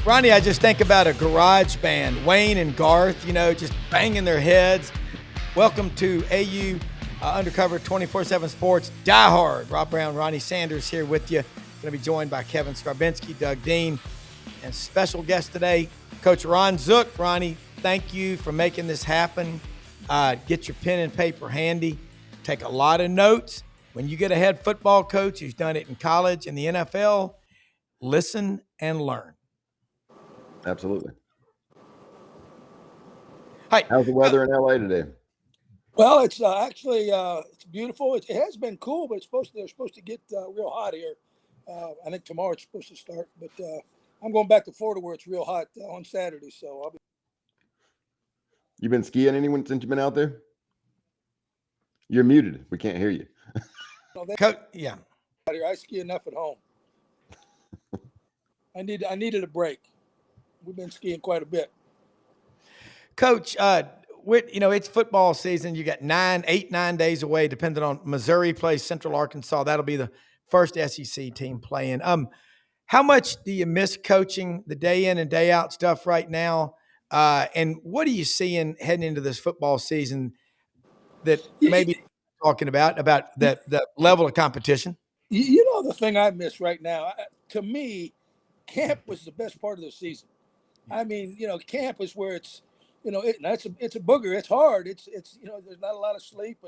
Ronnie, I just think about a garage band, Wayne and Garth, just banging their heads. Welcome to AU Undercover 24/7 Sports. Die Hard. Rob Browne, Ronnie Sanders here with you. Going to be joined by Kevin Skarbinski, Doug Dean, and special guest today, Coach Ron Zook. Ronnie, thank you for making this happen. Get your pen and paper handy. Take a lot of notes. When you get a head football coach who's done it in college and the NFL, listen and learn. Absolutely. Hi. How's the weather in LA today? Well, it's actually it's beautiful. It has been cool, but they're supposed to get real hot here. I think tomorrow it's supposed to start, but I'm going back to Florida where it's real hot on Saturday. So I'll be. You been skiing anyone since you've been out there? You're muted. We can't hear you. Yeah. I ski enough at home. I needed a break. We've been skiing quite a bit. Coach, it's football season. You got 9 days away, depending on Missouri plays Central Arkansas. That'll be the first SEC team playing. How much do you miss coaching, the day in and day out stuff right now? And what are you seeing heading into this football season that maybe talking about the level of competition? The thing I miss right now, to me, camp was the best part of the season. I mean, camp is where it's, it's a booger. It's hard. It's there's not a lot of sleep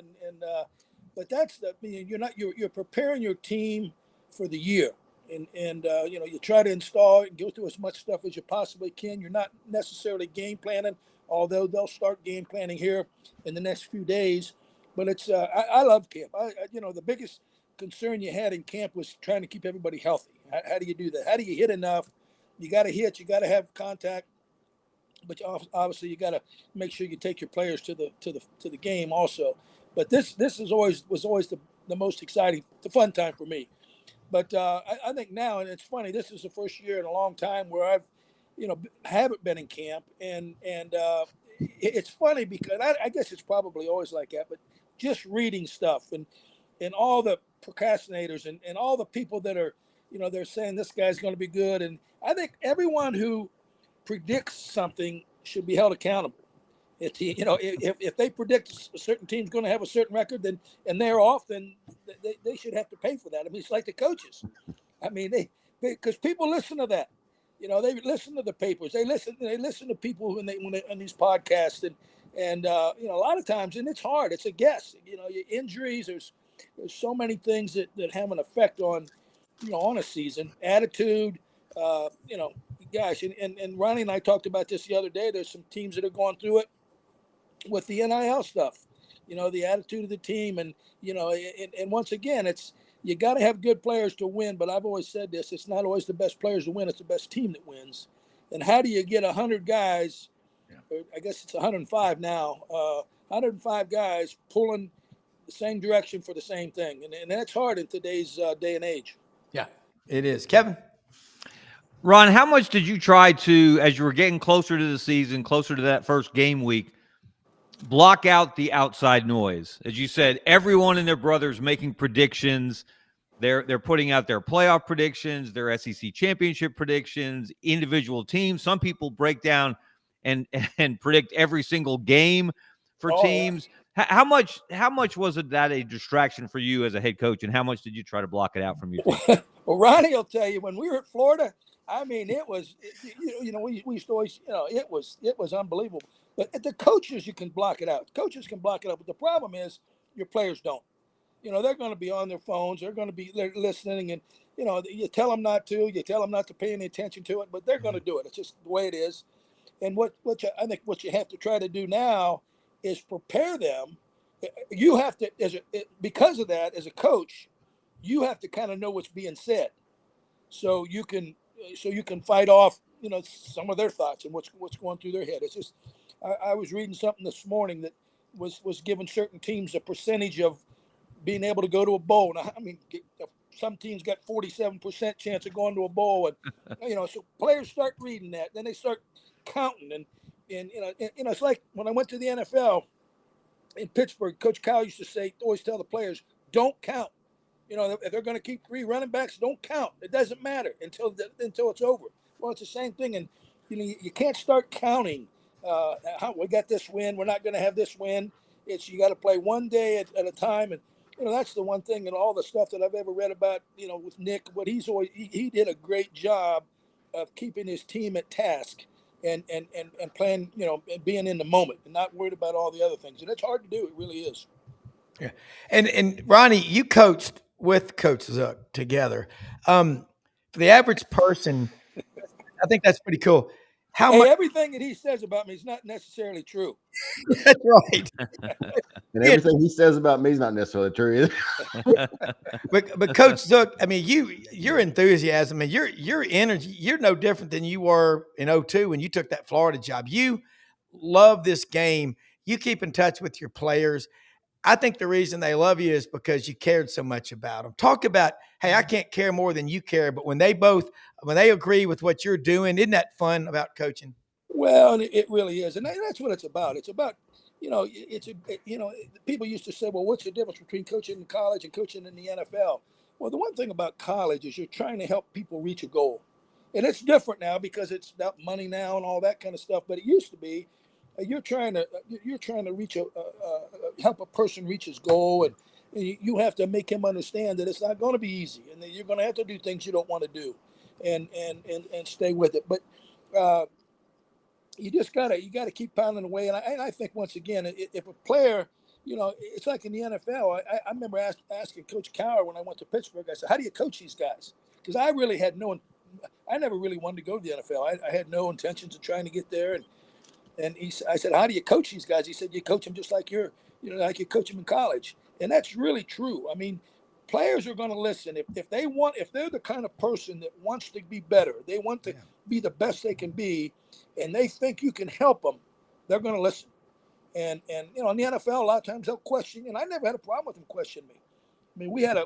but that's you're preparing your team for the year, and you try to install and go through as much stuff as you possibly can. You're not necessarily game planning, although they'll start game planning here in the next few days. But it's I love camp. The biggest concern you had in camp was trying to keep everybody healthy. How do you do that? How do you hit enough? You got to hit. You got to have contact. But obviously, you got to make sure you take your players to the game also. But this was always the most exciting, the fun time for me. But I think now, and it's funny, this is the first year in a long time where I've, haven't been in camp, and it's funny because I guess it's probably always like that. But just reading stuff and all the procrastinators and all the people that are, they're saying this guy's going to be good, and I think everyone who predicts something should be held accountable. If they predict a certain team's going to have a certain record, and they're off, then they should have to pay for that. I mean, it's like the coaches. I mean, because people listen to that. They listen to the papers. They listen to people when they on these podcasts, and a lot of times, and it's hard. It's a guess. Injuries. There's so many things that have an effect on a season. Attitude. Gosh, and Ronnie and I talked about this the other day. There's some teams that are going through it with the NIL stuff, the attitude of the team. And, and once again, it's, you got to have good players to win. But I've always said this, it's not always the best players to win. It's the best team that wins. And how do you get 100 guys, or I guess it's 105 now, 105 guys pulling the same direction for the same thing? And that's hard in today's day and age. Yeah, it is. Kevin? Ron, how much did you try to, as you were getting closer to the season, closer to that first game week, block out the outside noise? As you said, everyone and their brothers making predictions. They're putting out their playoff predictions, their SEC championship predictions, individual teams. Some people break down and predict every single game for teams. Yeah. How much was it that a distraction for you as a head coach, and how much did you try to block it out from your team? Well, Ronnie will tell you, when we were at Florida, I mean, it was, we used to always, it was unbelievable. But the coaches, you can block it out. Coaches can block it out. But the problem is your players don't. They're going to be on their phones. They're going to be listening. And, you tell them not to. You tell them not to pay any attention to it. But they're going to do it. It's just the way it is. And I think what you have to try to do now is prepare them. You have to, because of that, as a coach, you have to kind of know what's being said. So you can fight off, some of their thoughts and what's going through their head. It's just, I was reading something this morning that was giving certain teams a percentage of being able to go to a bowl. Now, I mean, some teams got 47% chance of going to a bowl, and so players start reading that, then they start counting, and it's like when I went to the NFL in Pittsburgh, Coach Kyle used to always tell the players, don't count. If they're going to keep 3 running backs, don't count. It doesn't matter until it's over. Well, it's the same thing, and you can't start counting. How we got this win, we're not going to have this win. It's you got to play one day at a time, and that's the one thing in all the stuff that I've ever read about. With Nick, what he's always he did a great job of keeping his team at task and playing, and being in the moment and not worried about all the other things. And it's hard to do. It really is. Yeah. And Ronnie, you coached with Coach Zook together. For the average person, I think that's pretty cool. How Hey, much? everything that he says about me is not necessarily true. That's right. And everything he says about me is not necessarily true either. But Coach Zook, I mean, your enthusiasm and your energy, you're no different than you were in 2002 when you took that Florida job. You love this game. You keep in touch with your players. I think the reason they love you is because you cared so much about them. Talk about, hey, I can't care more than you care, but when they agree with what you're doing, isn't that fun about coaching? Well, it really is, and that's what it's about. It's about, people used to say, well, what's the difference between coaching in college and coaching in the NFL? Well, the one thing about college is you're trying to help people reach a goal, and it's different now because it's about money now and all that kind of stuff. But it used to be, you're trying to reach help a person reach his goal, and you have to make him understand that it's not going to be easy, and that you're going to have to do things you don't want to do, and stay with it. But you just gotta keep pounding away. And I think once again, if a player, it's like in the NFL. I remember asking Coach Cowher when I went to Pittsburgh. I said, "How do you coach these guys?" Because I never really wanted to go to the NFL. I had no intentions of trying to get there. And I said, "How do you coach these guys?" He said, "You coach them just like like you coach them in college." And that's really true. I mean, players are going to listen if they're the kind of person that wants to be better, they want to be the best they can be, and they think you can help them, they're going to listen. And in the NFL, a lot of times they'll question you, and I never had a problem with them questioning me. I mean, we had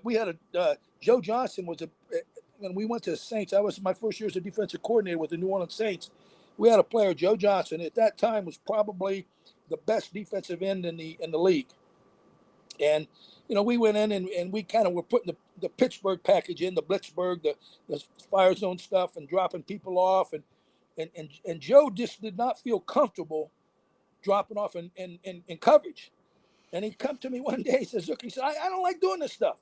a Joe Johnson when we went to the Saints. That was my first year as a defensive coordinator with the New Orleans Saints. We had a player, Joe Johnson, at that time was probably the best defensive end in the league. And we went in and we kind of were putting the Pittsburgh package in, the Blitzburgh, the fire zone stuff, and dropping people off. And Joe just did not feel comfortable dropping off in coverage. And he come to me one day, he says, "Look," he said, I don't like doing this stuff.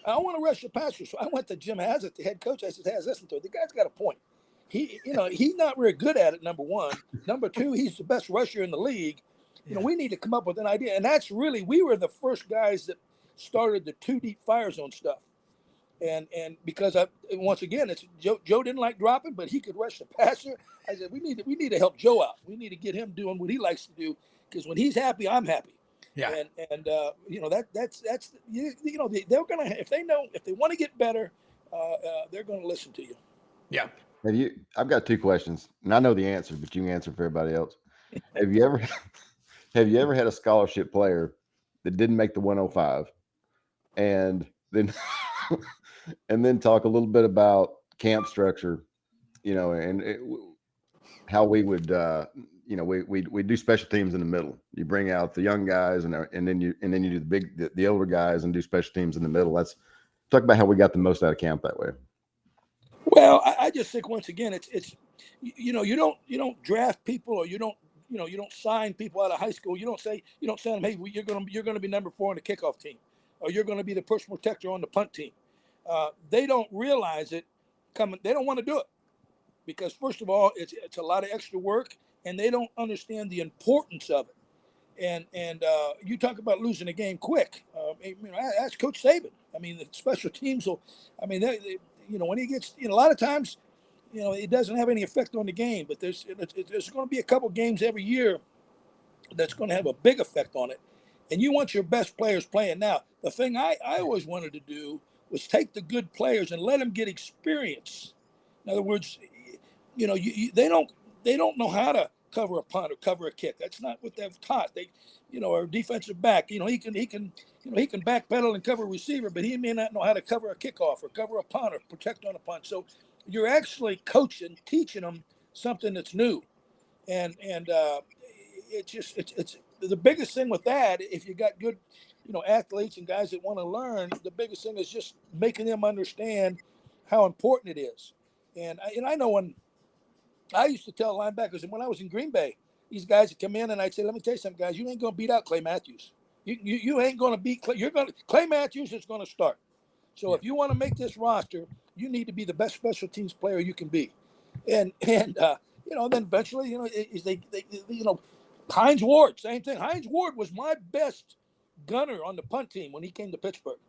I want to rush the passer." So I went to Jim Haslett, the head coach. I said, "Hey, listen to it. The guy's got a point. He's not very good at it, number one. Number two, he's the best rusher in the league. We need to come up with an idea." And that's really, we were the first guys that started the 2 deep fire zone stuff. And because once again, it's Joe didn't like dropping, but he could rush the passer. I said, we need to help Joe out. We need to get him doing what he likes to do, because when he's happy, I'm happy. Yeah. And that's they're gonna, if they want to get better, they're gonna listen to you. Yeah. I've got 2 questions, and I know the answer, but you can answer for everybody else. Have you ever had a scholarship player that didn't make the 105, and then and then talk a little bit about camp structure, how we would we do special teams in the middle. You bring out the young guys, and then you do the older guys and do special teams in the middle. Let's talk about how we got the most out of camp that way. Well, I just think once again, it's you don't draft people, or you don't sign people out of high school. You don't say to them, "Hey, you're gonna be number 4 on the kickoff team, or you're gonna be the push protector on the punt team." They don't realize it coming. They don't want to do it because, first of all, it's a lot of extra work, and they don't understand the importance of it. And you talk about losing a game quick. That's Coach Saban. I mean, the special teams will. I mean, they when he gets, a lot of times, it doesn't have any effect on the game. But there's going to be a couple games every year that's going to have a big effect on it. And you want your best players playing. Now, the thing I always wanted to do was take the good players and let them get experience. In other words, they don't know how to cover a punt or cover a kick. That's not what they've taught. They, or defensive back, he can backpedal and cover a receiver, but he may not know how to cover a kickoff or cover a punt or protect on a punt. So you're actually teaching them something that's new, and it's the biggest thing with that. If you got good, athletes and guys that want to learn, the biggest thing is just making them understand how important it is. And I know when I used to tell linebackers, and when I was in Green Bay, these guys would come in and I'd say, let me tell you something, guys, you ain't going to beat out Clay Matthews. You ain't going to beat Clay. Clay Matthews is going to start. So if you want to make this roster, you need to be the best special teams player you can be. And then eventually, Hines Ward, same thing. Hines Ward was my best gunner on the punt team when he came to Pittsburgh.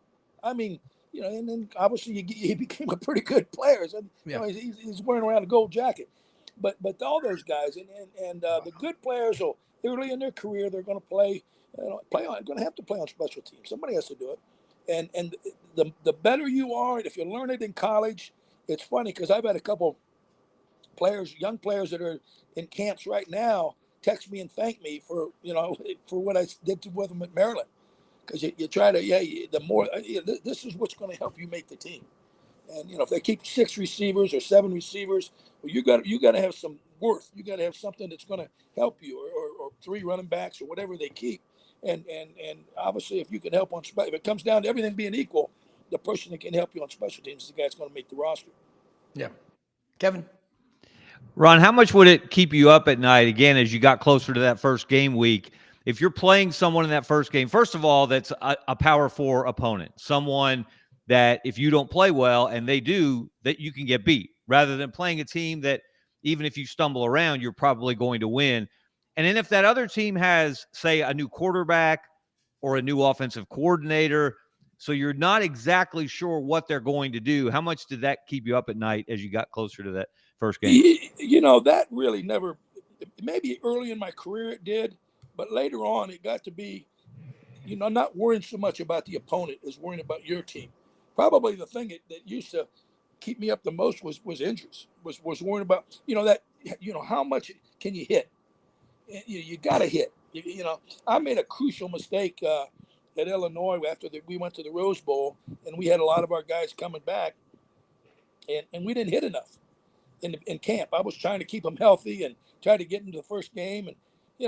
I mean, and then obviously he became a pretty good player. So, he's wearing around a gold jacket. But all those guys and the good players will early in their career they're going to play going to have to play on special teams. Somebody has to do it. And the better you are, if you learn it in college, it's funny because I've had a couple players, young players that are in camps right now, text me and thank me for what I did with them at Maryland. Because you try to the more this is what's going to help you make the team. And if they keep 6 receivers or 7 receivers, well, you got to have some worth. You got to have something that's going to help you, or 3 running backs or whatever they keep. And obviously, if you can help if it comes down to everything being equal, the person that can help you on special teams is the guy that's going to make the roster. Yeah, Kevin. Ron, how much would it keep you up at night again as you got closer to that first game week? If you're playing someone in that first game, first of all, that's a power 4 opponent, someone that if you don't play well and they do, that you can get beat, rather than playing a team that even if you stumble around, you're probably going to win. And then if that other team has, say, a new quarterback or a new offensive coordinator, so you're not exactly sure what they're going to do, how much did that keep you up at night as you got closer to that first game? That really never, maybe early in my career it did, but later on it got to be, not worrying so much about the opponent as worrying about your team. Probably the thing that used to keep me up the most was injuries, was worrying about, how much can you hit? You got to hit. I made a crucial mistake at Illinois after we went to the Rose Bowl, and we had a lot of our guys coming back, and we didn't hit enough in camp. I was trying to keep them healthy and try to get into the first game, and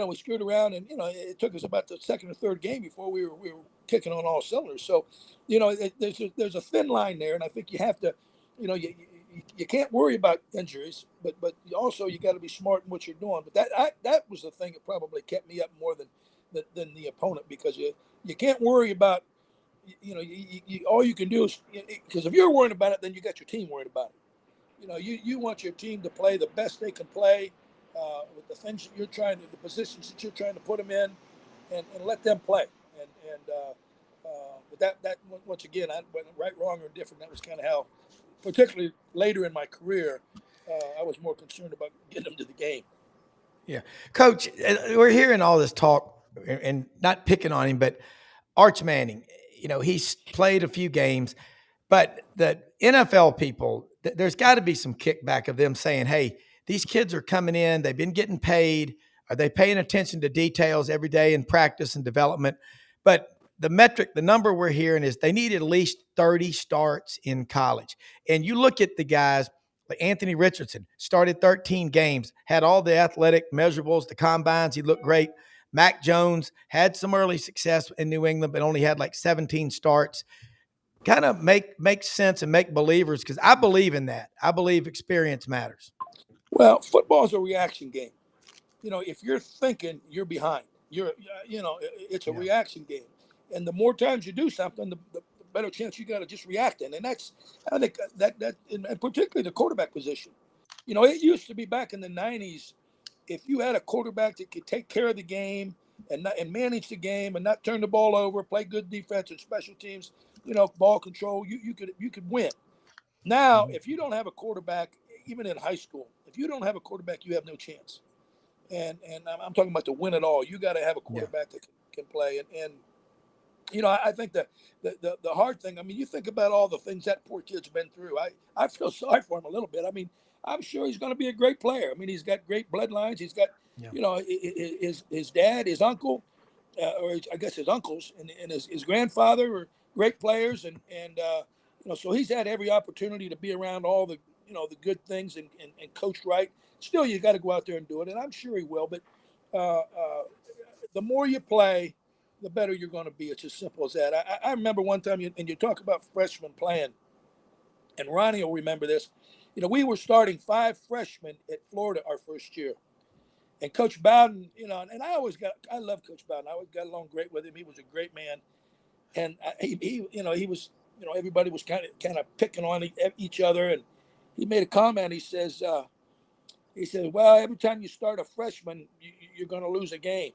we screwed around, and it took us about the second or third game before we were kicking on all cylinders. So, there's a thin line there, and I think you have to, you can't worry about injuries, but also you got to be smart in what you're doing. But that was the thing that probably kept me up more than the opponent, because you can't worry about, all you can do is, because if you're worried about it, then you got your team worried about it. You want your team to play the best they can play with the things that the positions that you're trying to put them in, and let them play. But that once again, right, wrong, or different, that was kind of how, particularly later in my career, I was more concerned about getting them to the game. Yeah, Coach, we're hearing all this talk, and not picking on him, but Arch Manning, he's played a few games, but the NFL people, there's got to be some kickback of them saying, hey, these kids are coming in, they've been getting paid. Are they paying attention to details every day in practice and development? But the number we're hearing is they need at least 30 starts in college. And you look at the guys like Anthony Richardson, started 13 games, had all the athletic measurables, the combines, he looked great. Mac Jones had some early success in New England, but only had like 17 starts. Kind of make sense and make believers, because I believe in that. I believe experience matters. Well, football is a reaction game. If you're thinking, you're behind. It's a reaction game. And the more times you do something, the better chance you got to just react in. And I think that and particularly the quarterback position. It used to be back in the 90s, if you had a quarterback that could take care of the game and manage the game and not turn the ball over, play good defense and special teams, ball control, you could win. Now, if you don't have a quarterback, even in high school, if you don't have a quarterback, you have no chance. And I'm talking about to win it all. You got to have a quarterback that can play. And I think that the hard thing, you think about all the things that poor kid's been through. I feel sorry for him a little bit. I'm sure he's going to be a great player. He's got great bloodlines. He's got, his dad, his uncle, or I guess his uncles and his grandfather are great players. And so he's had every opportunity to be around all the, the good things and coached right. Still, you got to go out there and do it. And I'm sure he will. But the more you play, the better you're going to be. It's as simple as that. I remember one time, and you talk about freshmen playing, and Ronnie will remember this. we were starting 5 freshmen at Florida our first year. And Coach Bowden, and I love Coach Bowden. I always got along great with him. He was a great man. And he was, everybody was kind of picking on each other. And he made a comment. He says, well, every time you start a freshman, you're going to lose a game.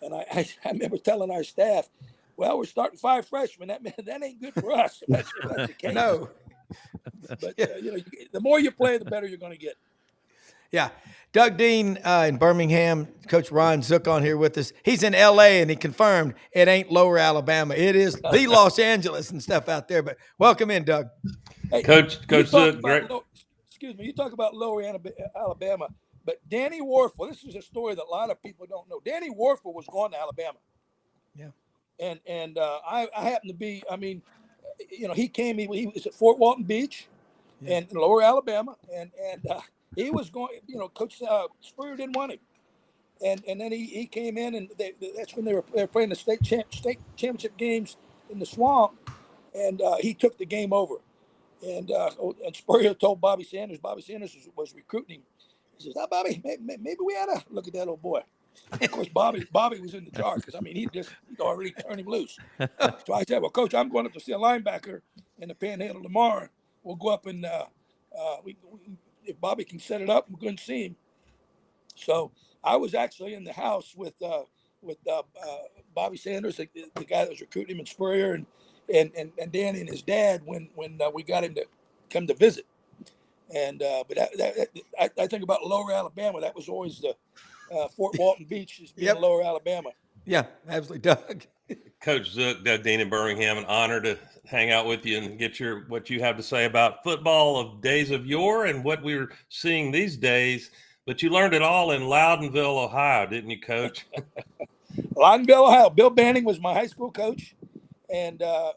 And I remember telling our staff, well, we're starting 5 freshmen. That ain't good for us. If that's the case. No. But, the more you play, the better you're going to get. Yeah. Doug Dean in Birmingham, Coach Ron Zook on here with us. He's in L.A., and he confirmed it ain't Lower Alabama. It is the Los Angeles and stuff out there. But welcome in, Doug. Hey, Coach Zook, great. You talk about Lower Alabama, but Danny Warfel, this is a story that a lot of people don't know. Danny Warfel was going to Alabama. Yeah. And I happened to be, he came, he was at Fort Walton Beach in Lower Alabama, and he was going, Coach Spurrier didn't want him. And then he came in, and that's when they were playing the state championship games in the Swamp, and he took the game over. And Spurrier told Bobby Sanders was recruiting him. He says, Bobby, maybe we ought to look at that old boy. Of course, Bobby was in the dark because, he'd already turned him loose. So I said, well, Coach, I'm going up to see a linebacker in the Panhandle tomorrow. We'll go up and if Bobby can set it up, we're going to see him. So I was actually in the house with Bobby Sanders, the guy that was recruiting him, and Spurrier, and Danny and his dad when we got him to come to visit. And but I think about Lower Alabama. That was always the Fort Walton Beach is being Lower Alabama. Yeah, absolutely, Doug. Coach Zook, Doug Dean in Birmingham, an honor to hang out with you and get what you have to say about football of days of yore and what we're seeing these days. But you learned it all in Loudonville, Ohio, didn't you, Coach? Loudonville, Ohio. Bill Banning was my high school coach, and that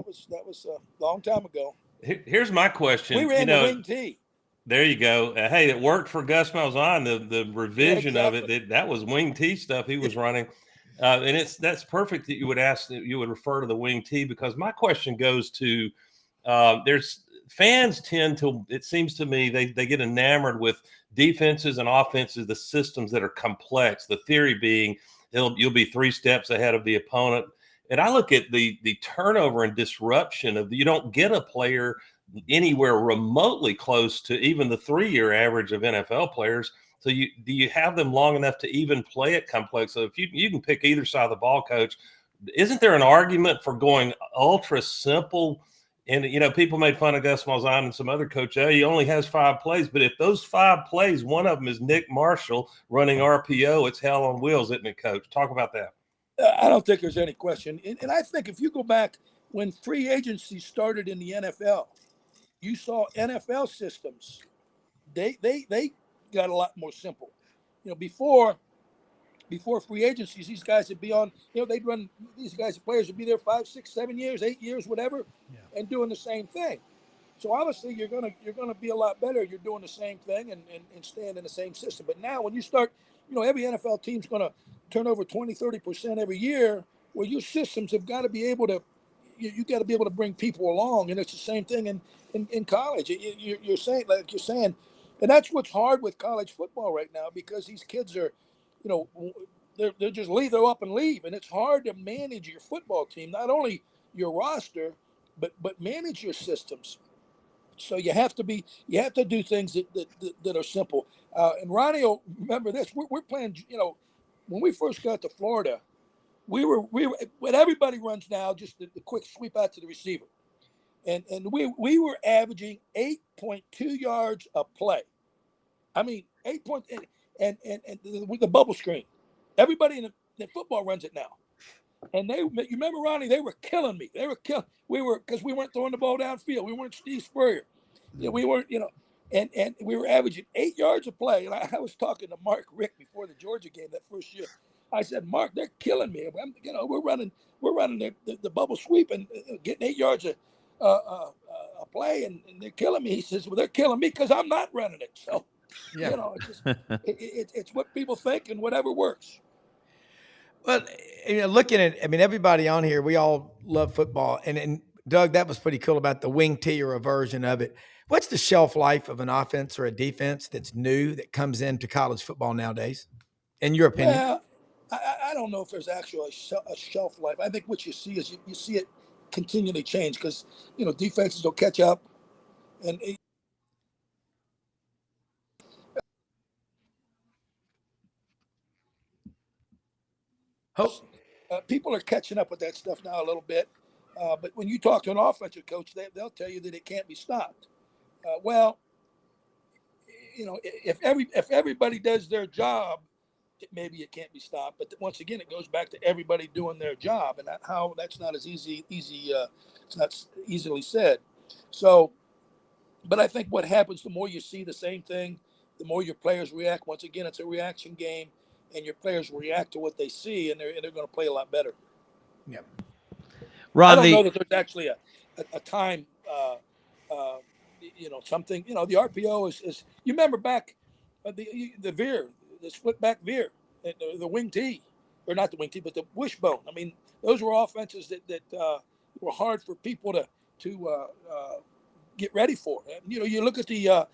was a long time ago. Here's my question. We ran the wing tee. There you go. Hey, it worked for Gus Malzahn. The revision of it, that was wing tee stuff he was running. And that's perfect that you would refer to the wing tee, because my question goes to there's fans tend to, it seems to me, they get enamored with defenses and offenses, the systems that are complex. The theory being you'll be 3 steps ahead of the opponent. And I look at the turnover and disruption of you don't get a player anywhere remotely close to even the 3-year average of NFL players. So do you have them long enough to even play it complex? So if you can pick either side of the ball, Coach, isn't there an argument for going ultra simple? And, people made fun of Gus Malzahn and some other coach. He only has 5 plays. But if those 5 plays, one of them is Nick Marshall running RPO, it's hell on wheels, isn't it, Coach? Talk about that. I don't think there's any question. And I think if you go back when free agency started in the NFL, you saw NFL systems. They got a lot more simple. Before free agencies, these guys would be on, they'd run, these guys, players would be there 5, 6, 7 years, 8 years, whatever, and doing the same thing. So obviously you're gonna be a lot better. You're doing the same thing and staying in the same system. But now when you start, every NFL team's gonna turn over 20, 30% every year. Well, your systems have got to be able to, you got to be able to bring people along, and it's the same thing in college. You're saying, and that's what's hard with college football right now, because these kids are, they're just they're up and leave, and it's hard to manage your football team, not only your roster, but manage your systems. So you have to do things that are simple. And Ronnie will remember this. We're playing, when we first got to Florida, we were what everybody runs now, just the quick sweep out to the receiver. And we were averaging 8.2 yards a play. 8 points, and with the bubble screen. Everybody in the football runs it now. And you remember, Ronnie, they were killing me. Because we weren't throwing the ball downfield. We weren't Steve Spurrier. We weren't, and we were averaging 8 yards a play. And I was talking to Mark Rick before the Georgia game that first year. I said, Mark, they're killing me. We're running the bubble sweep and getting 8 yards a play, and they're killing me. He says, well, they're killing me because I'm not running it. So, it's what people think and whatever works. Well, looking at, everybody on here, we all love football. And Doug, that was pretty cool about the wing tee, or a version of it. What's the shelf life of an offense or a defense that's new that comes into college football nowadays, in your opinion? Well, I don't know if there's actually a shelf life. I think what you see is you see it continually change because, defenses will catch up. And people are catching up with that stuff now a little bit. But when you talk to an offensive coach, they'll tell you that it can't be stopped. Well, if everybody does their job, maybe it can't be stopped. But once again, it goes back to everybody doing their job, and that's not as easy. It's not easily said. So, but I think what happens, the more you see the same thing, the more your players react. Once again, it's a reaction game, and your players react to what they see, and they're going to play a lot better. Yeah. I don't know that there's actually a time. Something. The RPO is. You remember back the veer, the split back veer, the wing tee, or not the wing tee, but the wishbone. I mean, those were offenses that were hard for people to get ready for. You look at the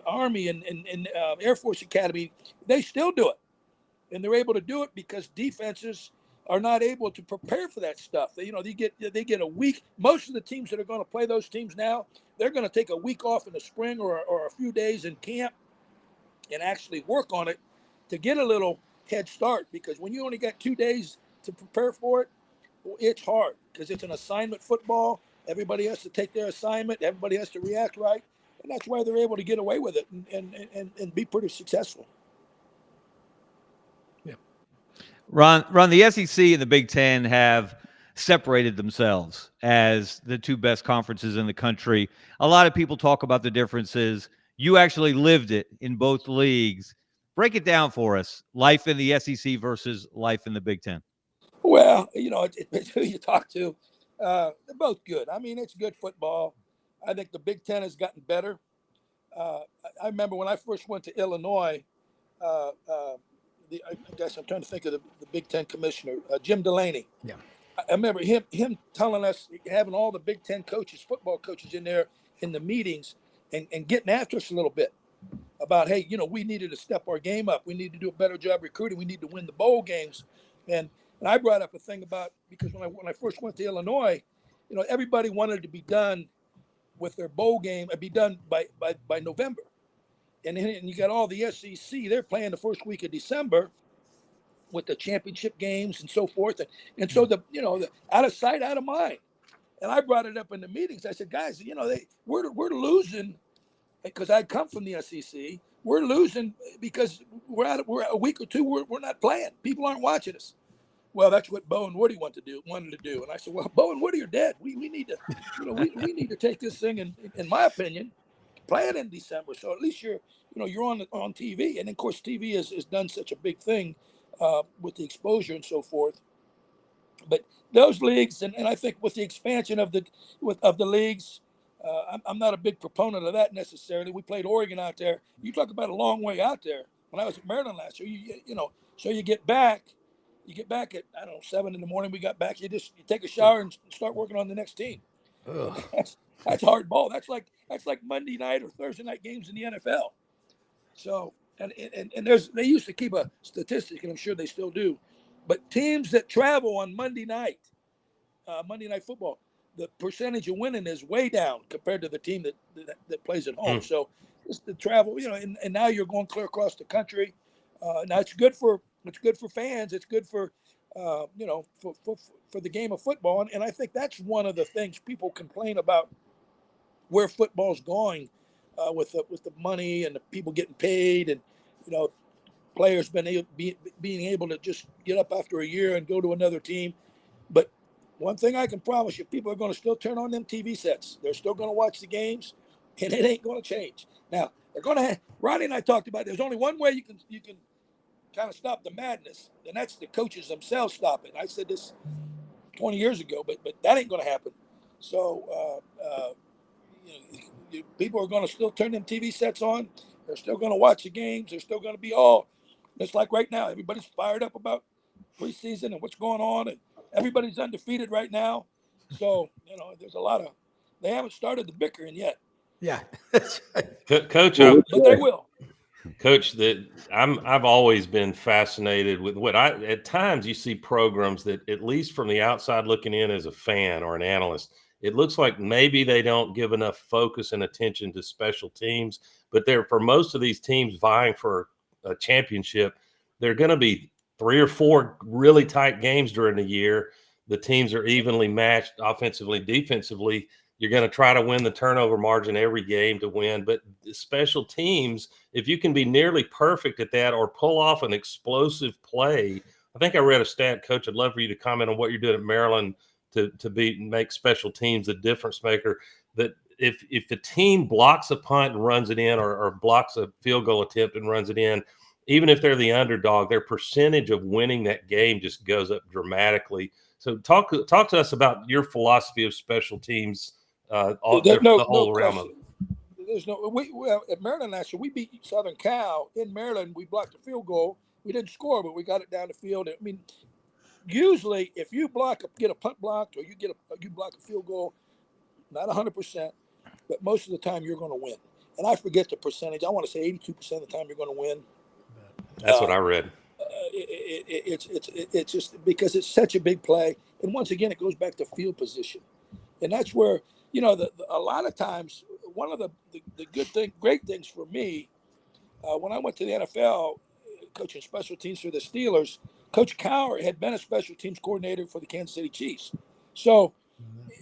Army and Air Force Academy, they still do it, and they're able to do it because defenses are not able to prepare for that stuff. They get a week. Most of the teams that are going to play those teams now, they're going to take a week off in the spring or a few days in camp and actually work on it to get a little head start, because when you only got 2 days to prepare for it, it's hard because it's an assignment football. Everybody has to take their assignment. Everybody has to react right. And that's why they're able to get away with it and be pretty successful. Yeah. Ron, the SEC and the Big Ten have separated themselves as the two best conferences in the country. A lot of people talk about the differences. You actually lived it in both leagues. Break it down for us. Life in the SEC versus life in the Big Ten. Well, it's who you talk to. They're both good. I mean, it's good football. I think the Big Ten has gotten better. I remember when I first went to Illinois, I guess I'm trying to think of the Big Ten commissioner, Jim Delaney. Yeah. I remember him telling us, having all the Big Ten coaches, football coaches in there in the meetings and getting after us a little bit about, hey, we needed to step our game up. We need to do a better job recruiting. We need to win the bowl games. And I brought up a thing about, because when I first went to Illinois, everybody wanted to be done with their bowl game and be done by November. And then you got all the SEC, they're playing the first week of December with the championship games and so forth. And so the out of sight, out of mind. And I brought it up in the meetings. I said, guys, we're losing, because I come from the SEC. We're losing because we're a week or two. We're not playing. People aren't watching us. Well, that's what Bo and Woody wanted to do. And I said, well, Bo and Woody are dead. We need to, we need to take this thing and, in my opinion, play it in December. So at least you're on TV. And of course, TV has done such a big thing with the exposure and so forth. But those leagues, and I think with the expansion of the leagues, I'm not a big proponent of that necessarily. We played Oregon out there. You talk about a long way out there. When I was at Maryland last year, so you get back. You get back at 7 a.m. We got back. You take a shower and start working on the next team. That's hard ball. That's like Monday night or Thursday night games in the NFL. So and they used to keep a statistic, and I'm sure they still do. But teams that travel on Monday night football, the percentage of winning is way down compared to the team that plays at home. So it's the travel, and now you're going clear across the country. Now it's good for fans. It's good for for the game of football. And I think that's one of the things people complain about, where football's going with the money and the people getting paid, and players being able to just get up after a year and go to another team. But one thing I can promise you, people are going to still turn on them TV sets. They're still going to watch the games, and it ain't going to change. Now, they're going to Ronnie and I talked about, there's only one way you can kind of stop the madness, and that's the coaches themselves stop it. I said this 20 years ago, but that ain't going to happen. So people are going to still turn them TV sets on. They're still going to watch the games. They're still going to be all. It's like right now, everybody's fired up about preseason and what's going on, and everybody's undefeated right now. So there's a lot of. They haven't started the bickering yet. Yeah. Coach, but they will. Coach, that I've always been fascinated with what at times you see programs that, at least from the outside looking in as a fan or an analyst, it looks like maybe they don't give enough focus and attention to special teams. But for most of these teams vying for a championship, there are going to be 3 or 4 really tight games during the year. The teams are evenly matched offensively, defensively. You're going to try to win the turnover margin every game to win. But special teams, if you can be nearly perfect at that or pull off an explosive play, I think I read a stat, Coach. I'd love for you to comment on what you're doing at Maryland to make special teams a difference maker. That if the team blocks a punt and runs it in, or blocks a field goal attempt and runs it in, even if they're the underdog, their percentage of winning that game just goes up dramatically. So talk to us about your philosophy of special teams. The whole realm of it. There's no well, at Maryland last year we beat Southern Cal in Maryland. We blocked a field goal. We didn't score, but we got it down the field. I mean, usually if you get a punt blocked or you block a field goal, not 100%, but most of the time you're going to win. And I forget the percentage. I want to say 82% of the time you're going to win. That's what I read. It's just because it's such a big play, and once again it goes back to field position, and that's where a lot of times one of the great things for me when I went to the NFL coaching special teams for the Steelers, Coach Cowher had been a special teams coordinator for the Kansas City Chiefs, so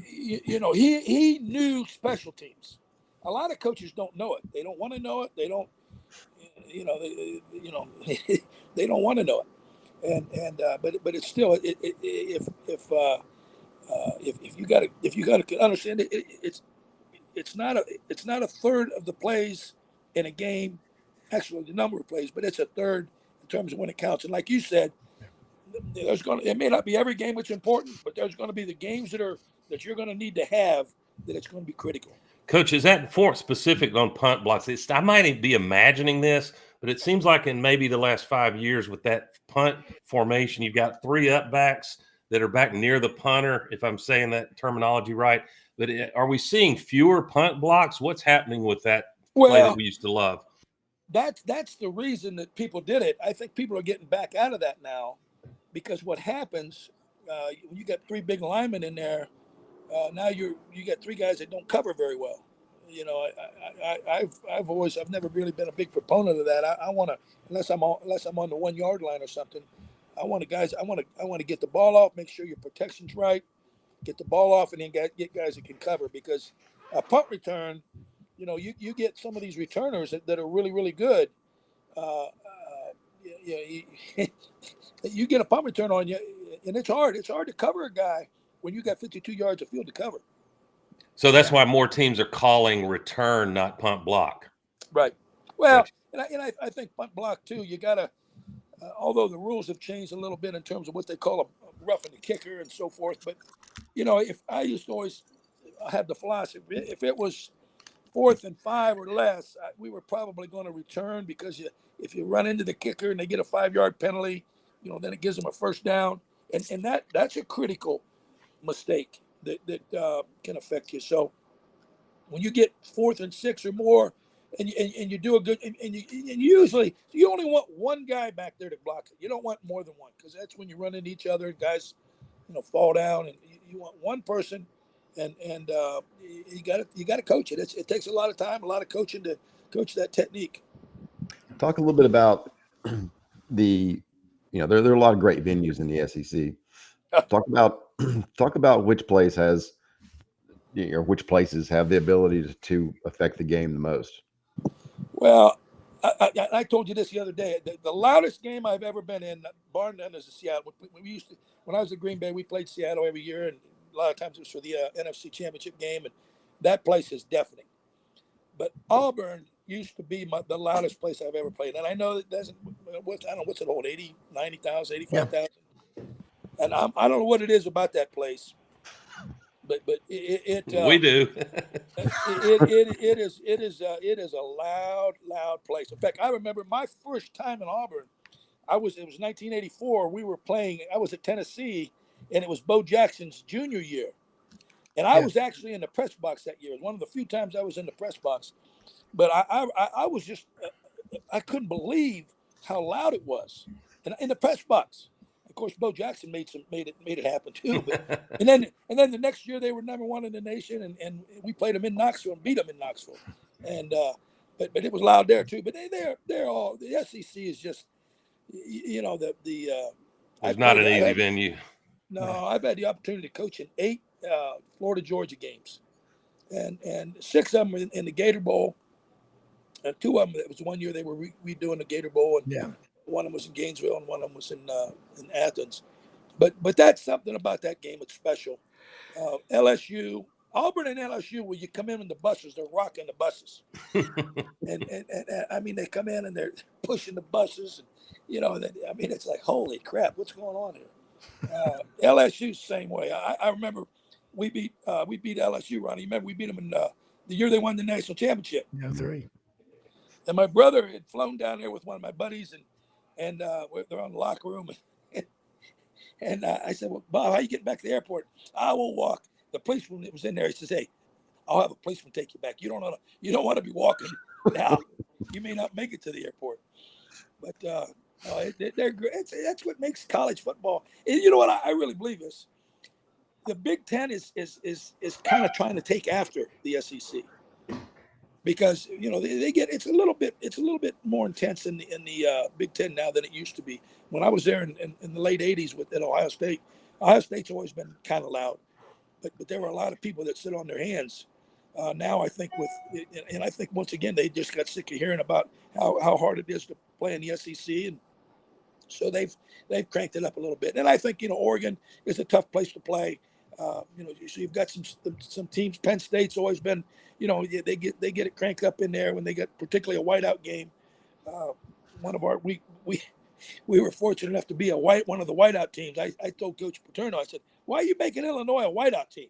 he knew special teams. A lot of coaches don't know it. They don't want to know it. They don't. They don't want to know it, but it's still if you got to understand it, it's not a third of the plays in a game, actually the number of plays, but it's a third in terms of when it counts. And like you said, it may not be every game that's important, but there's going to be the games that you're going to need to have that it's going to be critical. Coach, is that for specific on punt blocks? I might be imagining this, but it seems like in maybe the last 5 years with that punt formation, you've got 3 upbacks that are back near the punter, if I'm saying that terminology right. But are we seeing fewer punt blocks? What's happening with that play that we used to love? That's the reason that people did it. I think people are getting back out of that now, because what happens when you got 3 big linemen in there, now you got 3 guys that don't cover very well. I've never really been a big proponent of that. I want to, unless I'm on the 1 yard line or something, I want to get the ball off, make sure your protection's right, get the ball off, and then get guys that can cover, because a punt return, you get some of these returners that are really, really good. You get a punt return on you, and it's hard. It's hard to cover a guy when you got 52 yards of field to cover. So that's why more teams are calling return, not punt block. Right. Well, and I think punt block too. You got to, although the rules have changed a little bit in terms of what they call a roughing the kicker and so forth. But if I used to always have the philosophy, if it was 4th and 5 or less, we were probably going to return, because if you run into the kicker and they get a 5-yard penalty, then it gives them a first down, and that's a critical mistake that can affect you. So when you get 4th and 6 or more, and you do a good, and usually you only want one guy back there to block it. You don't want more than one, because that's when you run into each other and guys, fall down, and you want one person, and you got to coach it. It takes a lot of time, a lot of coaching to coach that technique. Talk a little bit about there are a lot of great venues in the SEC. Talk about which place has, which places have the ability to affect the game the most. Well, I told you this the other day. The loudest game I've ever been in, bar none, is Seattle. When I was at Green Bay, we played Seattle every year, and a lot of times it was for the NFC Championship game, and that place is deafening. But Auburn used to be the loudest place I've ever played, and I know that doesn't. I don't know what's it hold, 80, 90,000, 85,000. Yeah. And I don't know what it is about that place, but it we do. it is a loud place. In fact, I remember my first time in Auburn. It was 1984. We were playing. I was at Tennessee, and it was Bo Jackson's junior year, And I was actually in the press box that year. It was one of the few times I was in the press box. But I was just, I couldn't believe how loud it was in the press box. Of course, Bo Jackson made it happen too. But and then the next year they were #1 in the nation, and we played them in Knoxville and beat them in Knoxville. And but it was loud there too. But they're all, the SEC is just, It's not an easy venue. No, I've had the opportunity to coach in 8 Florida Georgia games, and 6 of them in the Gator Bowl, and 2 of them, it was one year they were redoing the Gator Bowl, and one of them was in Gainesville and one of them was in Athens. But that's something about that game that's special. LSU, Auburn and LSU, when you come in the buses, they're rocking the buses, and I mean they come in and they're pushing the buses, and it's like, holy crap, what's going on here? LSU same way. I remember we beat LSU, Ronnie. You remember we beat them in the year they won the national championship. 3. And my brother had flown down there with one of my buddies, and they're on the locker room, and I said, "Well, Bob, how you getting back to the airport?" "I will walk." The policeman that was in there, he says, "Hey, I'll have a policeman take you back. You don't want to be walking now. You may not make it to the airport." But they're great. That's what makes college football. And you know what I really believe is the Big Ten is kind of trying to take after the SEC, because they get it's a little bit more intense in the Big Ten now than it used to be. When I was there in the late '80s at Ohio State, Ohio State's always been kind of loud, but there were a lot of people that sit on their hands. Now I think I think once again they just got sick of hearing about how hard it is to play in the SEC, and so they've cranked it up a little bit. And I think Oregon is a tough place to play. So you've got some teams. Penn State's always been, they get it cranked up in there when they get particularly a whiteout game. We were fortunate enough to be one of the whiteout teams. I told Coach Paterno, I said, "Why are you making Illinois a whiteout team?"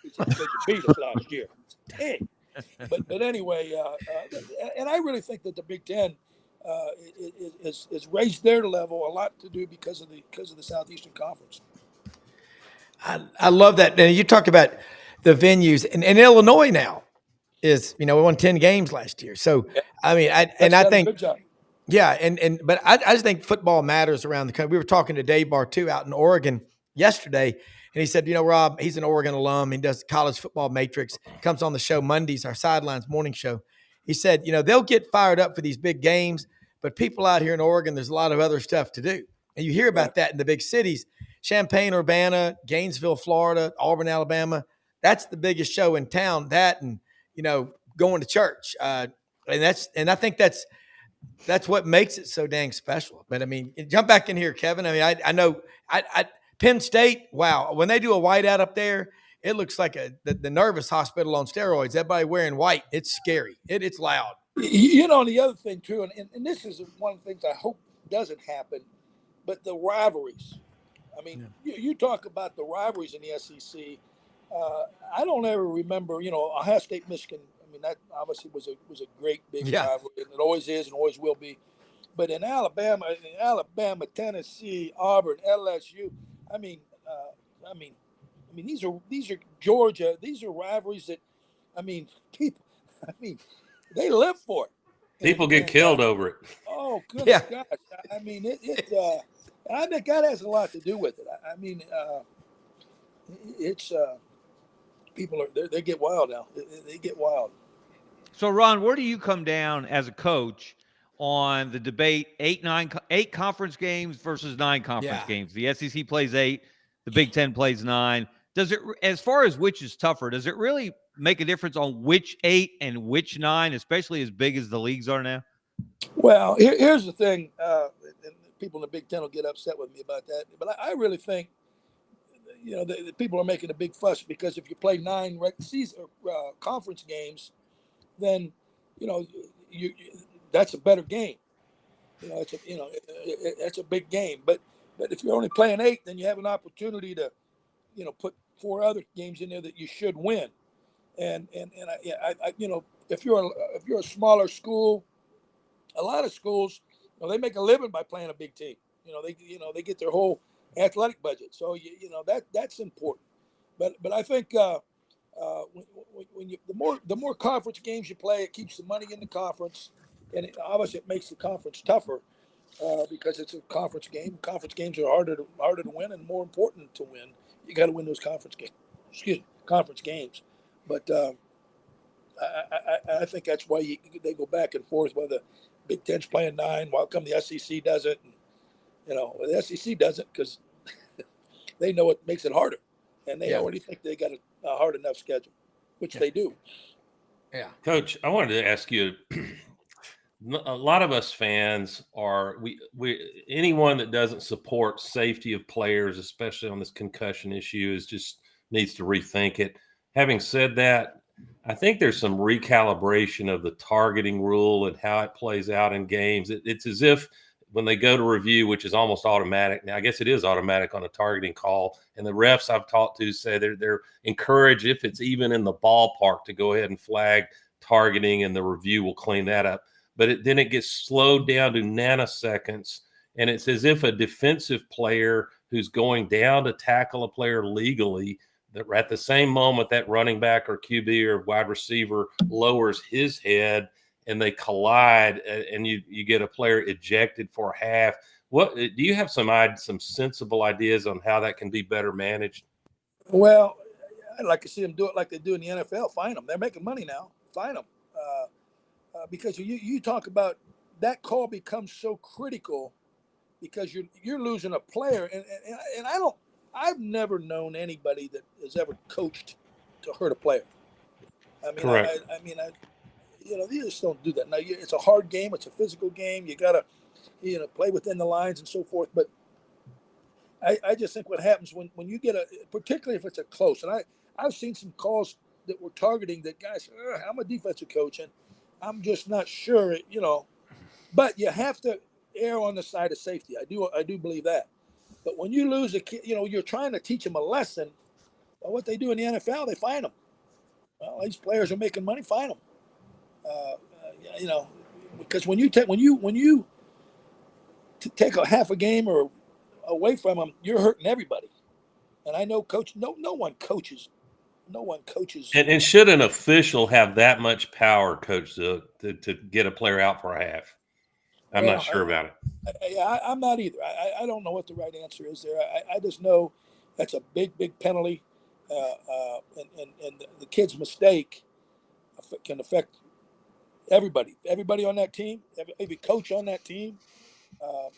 He said, "Because you beat us last year." Dang. But anyway, and I really think that the Big Ten is raised their level a lot to do because of the Southeastern Conference. I love that. And you talk about the venues, and Illinois now is, we won 10 games last year. So, I mean, I think, good job. Yeah. But I just think football matters around the country. We were talking to Dave Bartu out in Oregon yesterday, and he said, Rob, he's an Oregon alum. He does college football matrix, comes on the show Mondays, our Sidelines morning show. He said, they'll get fired up for these big games, but people out here in Oregon, there's a lot of other stuff to do. And you hear about that in the big cities. Champaign, Urbana, Gainesville, Florida, Auburn, Alabama. That's the biggest show in town. That and going to church, and I think that's what makes it so dang special. But I mean, jump back in here, Kevin. I mean, I know Penn State. Wow, when they do a whiteout up there, it looks like the nervous hospital on steroids. Everybody wearing white. It's scary. It's loud. The other thing too, and this is one of the things I hope doesn't happen, but the rivalries. I mean, you talk about the rivalries in the SEC. I don't ever remember, Ohio State, Michigan. I mean, that obviously was a great big rivalry, and it always is and always will be. But in Alabama, Tennessee, Auburn, LSU. I mean, these are Georgia. These are rivalries that, people. They live for it. People get killed over it. Oh, goodness gosh! I mean, I think that has a lot to do with it. I mean, it's people they get wild now. They get wild. So, Ron, where do you come down as a coach on the debate 8 conference games versus 9 conference games? The SEC plays 8, the Big Ten plays 9. Does it, as far as which is tougher, does it really make a difference on which 8 and which 9, especially as big as the leagues are now? Well, here's the thing. And people in the Big Ten will get upset with me about that, but I really think, the people are making a big fuss because if you play 9 conference games, then that's a better game. It's a big game. But if you're only playing 8, then you have an opportunity to put 4 other games in there that you should win. And if you're a smaller school, a lot of schools, they make a living by playing a big team. They get their whole athletic budget. So that's important. But I think when you the more conference games you play, it keeps the money in the conference, and obviously it makes the conference tougher because it's a conference game. Conference games are harder to win and more important to win. You got to win those conference games. Conference games. But I think that's why they go back and forth. Whether Big Ten's playing 9, while come the SEC doesn't. The SEC doesn't because they know it makes it harder, and they already think they got a hard enough schedule, which they do. Yeah, Coach, I wanted to ask you. A lot of us fans are anyone that doesn't support safety of players, especially on this concussion issue, just needs to rethink it. Having said that, I think there's some recalibration of the targeting rule and how it plays out in games. It's as if when they go to review, which is almost automatic now, I guess it is automatic on a targeting call, and the refs I've talked to say they're encouraged, if it's even in the ballpark, to go ahead and flag targeting, and the review will clean that up. But then it gets slowed down to nanoseconds, and it's as if a defensive player who's going down to tackle a player legally, that at the same moment that running back or QB or wide receiver lowers his head and they collide, and you get a player ejected for a half. What do you have some sensible ideas on how that can be better managed? Well, I'd like to see them do it like they do in the NFL. Fine them. They're making money now. Fine them. Because you talk about that call becomes so critical because you're losing a player, and I've never known anybody that has ever coached to hurt a player. I mean, correct. You just don't do that. Now it's a hard game. It's a physical game. You gotta play within the lines and so forth. But I just think what happens when you get particularly if it's a close, and I've seen some calls that were targeting that guys. I'm a defensive coach and I'm just not sure, but you have to err on the side of safety. I do believe that. But when you lose a kid, you're trying to teach them a lesson. Well, what they do in the NFL, they fine them. Well, these players are making money, fine them. Because when you take a half a game or away from them, you're hurting everybody. And I know no one coaches. And should an official have that much power, Coach Zook, to get a player out for a half? I'm not sure about it. I'm not either. I don't know what the right answer is there. I just know that's a big penalty, and the kid's mistake can affect everybody on that team, every coach on that team,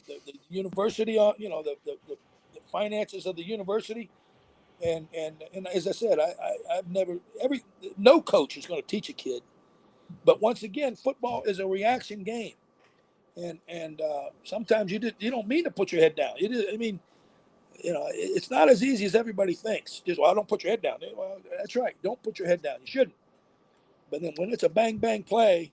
the university, the finances of the university. And as I said, no coach is going to teach a kid, but once again, football is a reaction game, and sometimes you don't mean to put your head down. It's not as easy as everybody thinks. Just don't put your head down. Well, that's right. Don't put your head down. You shouldn't. But then when it's a bang play,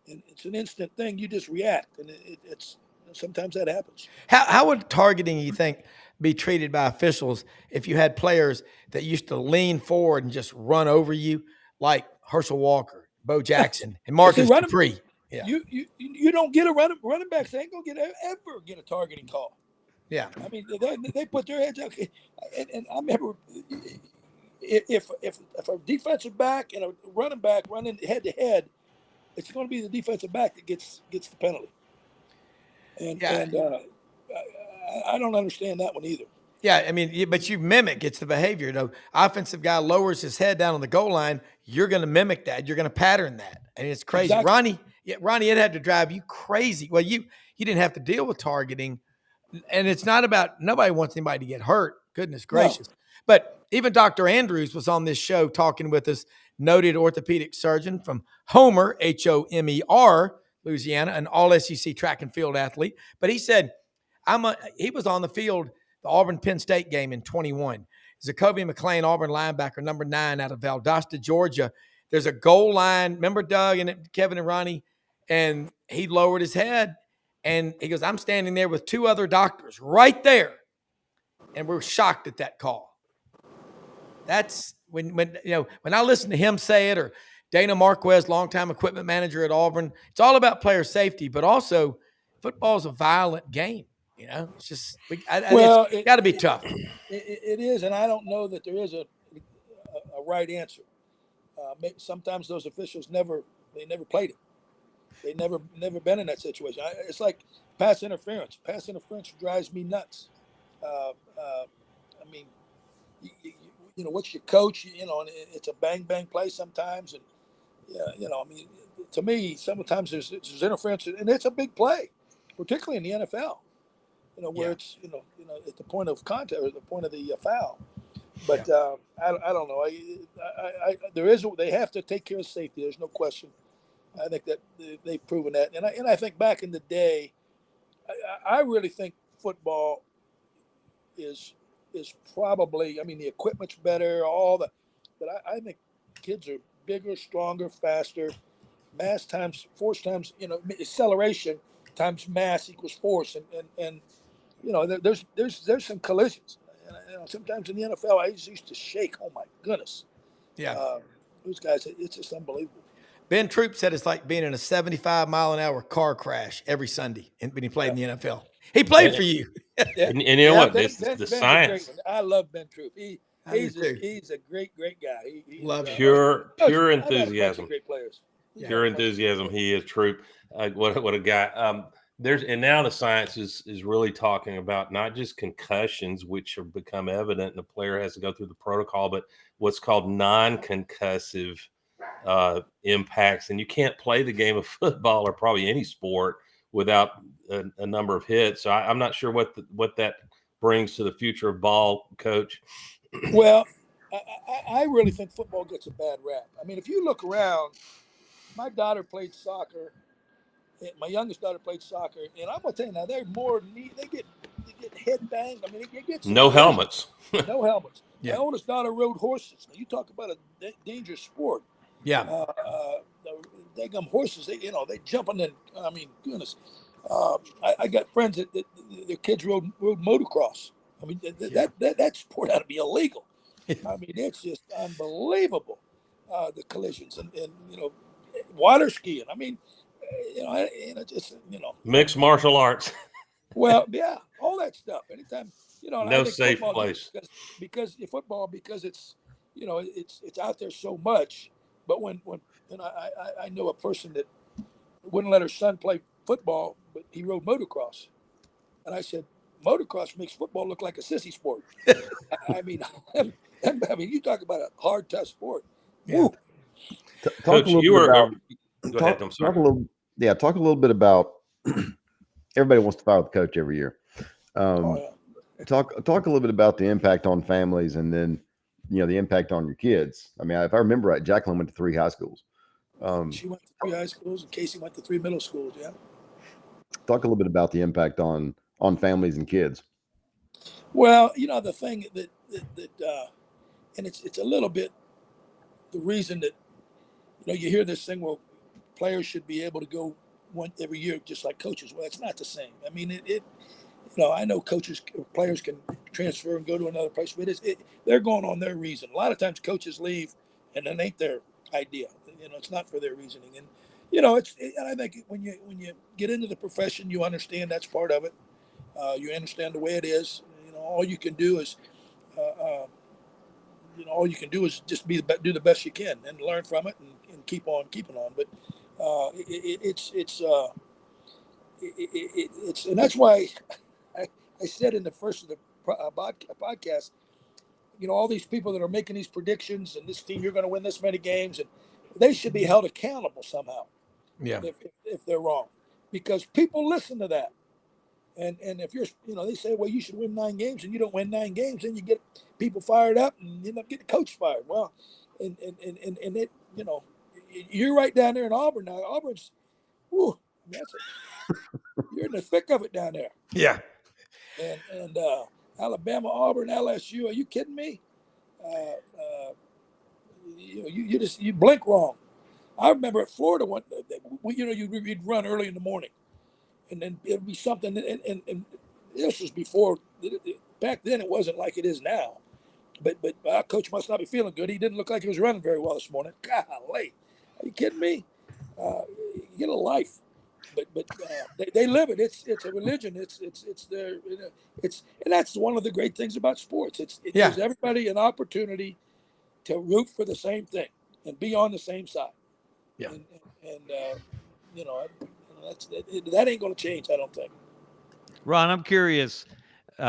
and it's an instant thing, you just react, and it's sometimes that happens. How would targeting, you think, be treated by officials if you had players that used to lean forward and just run over you, like Herschel Walker, Bo Jackson, and Marcus Dupree? Yeah. You don't get a running backs. They ain't gonna ever get a targeting call. Yeah. I mean, they put their heads up, and I remember if a defensive back and a running back running head to head, it's going to be the defensive back that gets the penalty. And I don't understand that one either. Yeah, I mean, but you mimic. It's the behavior. Offensive guy lowers his head down on the goal line. You're going to mimic that. You're going to pattern that, and it's crazy. Exactly. Ronnie, it had to drive you crazy. Well, you didn't have to deal with targeting, and it's not about nobody wants anybody to get hurt. Goodness gracious! No. But even Dr. Andrews was on this show talking with us, noted orthopedic surgeon from Homer, Homer, Louisiana, an all-SEC track and field athlete. But he said, he was on the field, the Auburn-Penn State game in 21. Zacoby McClain, Auburn linebacker, number 9 out of Valdosta, Georgia. There's a goal line. Remember Doug and Kevin and Ronnie? And he lowered his head, and he goes, I'm standing there with 2 other doctors right there. And we're shocked at that call. That's when I listen to him say it, or Dana Marquez, longtime equipment manager at Auburn, it's all about player safety, but also football's a violent game. It's just it's got to be tough. It is, and I don't know that there is right answer. Sometimes those officials never played it. They never been in that situation. It's like pass interference. Pass interference drives me nuts. I mean, you know, what's your coach? You know, and it's a bang play sometimes, and yeah, you know, I mean, to me, sometimes there's interference, and it's a big play, particularly in the NFL. You know, where it's you know at the point of contact or the point of the foul. But I don't know. They have to take care of safety. There's no question. I think that they've proven that, and I think back in the day, I really think football is probably. I mean, the equipment's better, but I think kids are bigger, stronger, faster. Mass times force times acceleration times mass equals force, and you know there's some collisions. And, you know, sometimes in the NFL, I used to shake. Oh my goodness! Yeah, Those guys, it's just unbelievable. Ben Troop said it's like being in a 75-mile-an-hour car crash every Sunday when he played in the NFL. He played for you. And you know what? Ben's the a science. great one. I love Ben Troop. He's a great guy. Love pure I've had a bunch enthusiasm. of great players. Pure enthusiasm. He is Troop. What a guy. And now the science is really talking about not just concussions, which have become evident, and the player has to go through the protocol, but what's called non-concussive impacts. And you can't play the game of football or probably any sport without a number of hits. So I'm not sure what that brings to the future of ball, Coach. Well, I really think football gets a bad rap. I mean, if you look around, my daughter played soccer. My youngest daughter played soccer, and I'm gonna tell you now, they're more neat. They get head banged. I mean, it gets No helmets. No helmets. Yeah. My oldest daughter rode horses. Now, you talk about a dangerous sport. Yeah. They gum horses. They jumping in. I mean, goodness. I got friends that their kids rode motocross. I mean, that sport ought to be illegal. I mean, it's just unbelievable. The collisions and water skiing. I mean, Mixed martial arts. Well, yeah, all that stuff. Anytime, No safe place. because football, because it's it's out there so much. But when I know a person that wouldn't let her son play football, but he rode motocross, and I said, motocross makes football look like a sissy sport. I mean, you talk about a hard, tough sport. Yeah. Coach, you were. Go ahead. I'm sorry. Talk a little bit about. Everybody wants to fire with the coach every year. Talk a little bit about the impact on families, and then the impact on your kids. I mean, if I remember right, Jacqueline went to 3 high schools. She went to 3 high schools, and Casey went to 3 middle schools. Yeah. Talk a little bit about the impact on families and kids. Well, the thing that and it's a little bit the reason that you hear this thing. Well, players should be able to go one every year, just like coaches. Well, it's not the same. I mean, I know players can transfer and go to another place, but they're going on their reason. A lot of times coaches leave and it ain't their idea. It's not for their reasoning. And, I think when you get into the profession, you understand that's part of it. You understand the way it is. All you can do is, just do the best you can and learn from it and keep on keeping on. But it's and that's why I said in the first of the podcast, all these people that are making these predictions and this team, you're going to win this many games, and they should be held accountable somehow. Yeah. If they're wrong, because people listen to that. And if you're, they say, well, you should win 9 games, and you don't win 9 games, then you get people fired up and you end up getting the coach fired. Well, and it, you're right down there in Auburn now. Auburn's, you're in the thick of it down there. Yeah. And Alabama, Auburn, LSU. Are you kidding me? You blink wrong. I remember at Florida you'd run early in the morning, and then it'd be something. And this was before. Back then, it wasn't like it is now. But our coach must not be feeling good. He didn't look like he was running very well this morning. Golly, are you kidding me? Get a life. But they live it. It's a religion. It's their and that's one of the great things about sports. It gives everybody an opportunity to root for the same thing and be on the same side. Yeah. And you know, that ain't going to change, I don't think. Ron, I'm curious.